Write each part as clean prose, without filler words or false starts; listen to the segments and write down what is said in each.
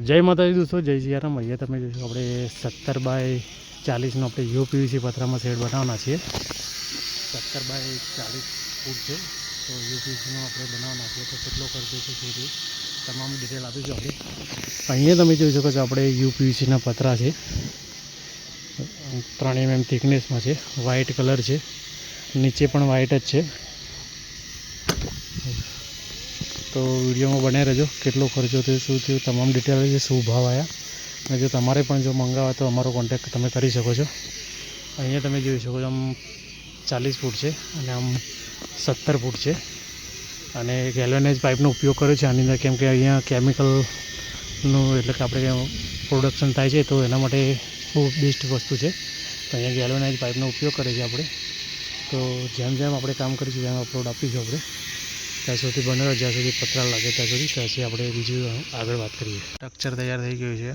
જય માતાજી દોસ્તો, જય સિયારામ। અહીંયા તમે જોશો આપણે 17 બાય 40નો આપણે યુપીવીસી પતરામાં શેડ બનાવવાના છીએ। 17 બાય 40 ફૂટ છે તો યુપીવીસીનો આપણે બનાવવાના છીએ। તો કેટલો ખર્ચો છે સુધી તમામ ડિટેલ આપીશું આપણે। અહીંયા તમે જોઈ શકો છો આપણે યુપીવીસીના પતરા છે, 3 mm થિકનેસમાં છે, વ્હાઇટ કલર છે, નીચે પણ વ્હાઇટ જ છે। તો વિડીયોમાં બને રહેજો, કેટલો ખર્ચો થયો, શું થયું, તમામ ડિટેલ છે, શું ભાવ આવ્યા। અને જો તમારે પણ જો મંગાવવા તો અમારો કોન્ટેક્ટ તમે કરી શકો છો। અહીંયા તમે જોઈ શકો છો આમ 40 ફૂટ છે અને આમ 17 ફૂટ છે અને ગેલ્વેનાઇઝ પાઇપનો ઉપયોગ કર્યો છે આની અંદર, કેમ કે અહીંયા કેમિકલનું એટલે કે આપણે પ્રોડક્શન થાય છે તો એના માટે બહુ બેસ્ટ વસ્તુ છે। તો અહીંયા ગેલ્વેનાઇઝ પાઇપનો ઉપયોગ કરે છે આપણે। તો જેમ જેમ આપણે કામ કરીશું તેમ અપલોડ આપીશું આપણે। ત્યાં સુધી બને રહો, જ્યાં સુધી પતરા લાગે ત્યાં સુધી, ત્યાંથી આપણે બીજું આગળ વાત કરીએ। સ્ટ્રક્ચર તૈયાર થઈ ગયું છે।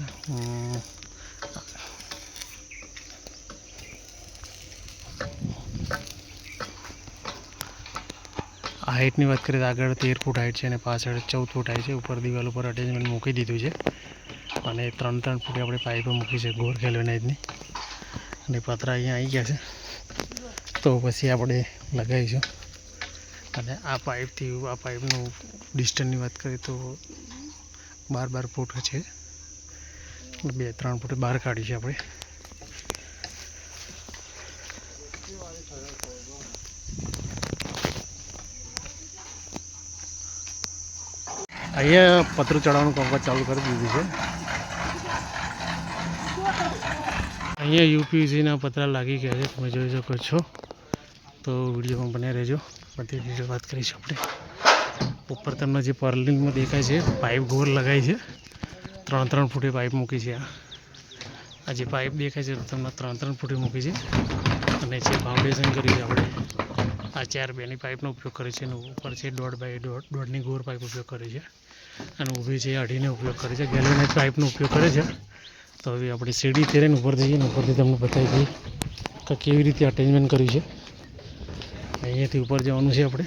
હાઇટની વાત કરીએ તો આગળ 13 ફૂટ હાઇટ છે અને પાછળ 14 ફૂટ હાઇટ છે। ઉપર દિવાલ ઉપર અટેચમેન્ટ મૂકી દીધું છે અને 3 ફૂટે આપણે પાઇપો મૂકી છે ગોર ગેલ્વેનાઇઝની। અને પતરા અહીંયા આવી ગયા છે તો પછી આપણે લગાવીશું। અને આ પાઇપથી આ પાઇપનું ડિસ્ટન્સની વાત કરીએ તો 12 ફૂટ છે, 2-3 ફૂટ બહાર કાઢી છે આપણે। અહીંયા પતરું ચડાવવાનું કામકાજ ચાલુ કરી દીધું છે। અહીંયા યુપીવીસીના પતરા લાગી ગયા છે, તમે જોઈ શકો છો। તો વિડીયોમાં બને રહેજો, બધી ડિટેલ વાત કરીશું આપણે। ઉપર તમને જે પર્લિંગમાં દેખાય છે પાઇપ ગોળ લગાવી છે, 3 ફૂટે પાઇપ મૂકી છે। આ જે પાઇપ દેખાય છે તમને 3 ફૂટે મૂકી છે અને જે ફાઉન્ડેશન કરી છે આપણે આ 4-2ની પાઇપનો ઉપયોગ કરે છે અને ઉપર છે 1.5 બાય 1.5ની ગોળ પાઇપ ઉપયોગ કરે છે અને ઊભી છે 2.5નો ઉપયોગ કરે છે, ગેલ્વેનાઇઝ પાઇપનો ઉપયોગ કરે છે। તો હવે આપણે સીડી તેરીને ઉપર જઈએ ને ઉપરથી તમને બતાવી દઈએ કે કેવી રીતે અટેચમેન્ટ કર્યું છે। અહીંયાથી ઉપર જવાનું છે આપણે।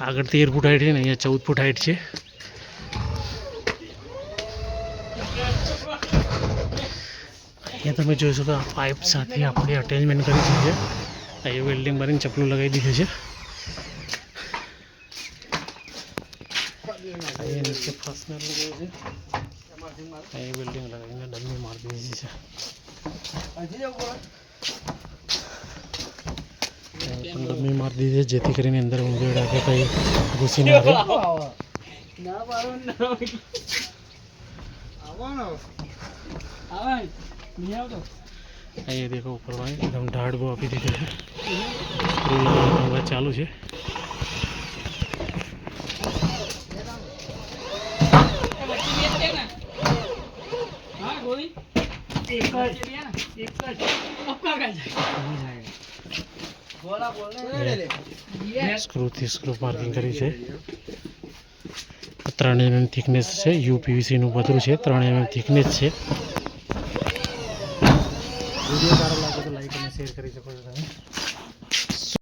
આગળ 13 ફૂટ હાઇટ છે ને અહીંયા 14 ફૂટ હાઇટ છે। અહીંયા તમે જોઈ શકો આ પાઇપ સાથે આપણે અટેચમેન્ટ કરી છે। અહીંયા વેલ્ડિંગ મારીને ચપલું લગાવી દીધું છે। અહીંયા નીચે ફાસ્ટનર લગાવ્યું છે, અહીંયા વેલ્ડિંગ લગાવીને ડમી મારી દીધી છે। ડમી મારી દીધી છે જેથી કરીને અંદર ઉંદેડા કે કંઈ ઘૂસી ના રહે। અહીંયા દેખો ઉપર એકદમ ઢાળગો આપી દીધો છે, સ્ક્રૂ લગાવવાનું ચાલુ છે। સ્ક્રૂથી સ્ક્રૂ માર્કિંગ કરી છે। 3 mm થિકનેસ છે, યુપીવીસીનું પતરું છે, 3 mm થિકનેસ છે। વિડીયો સારો લાગે તો લાઈક અને શેર કરી શકો છો।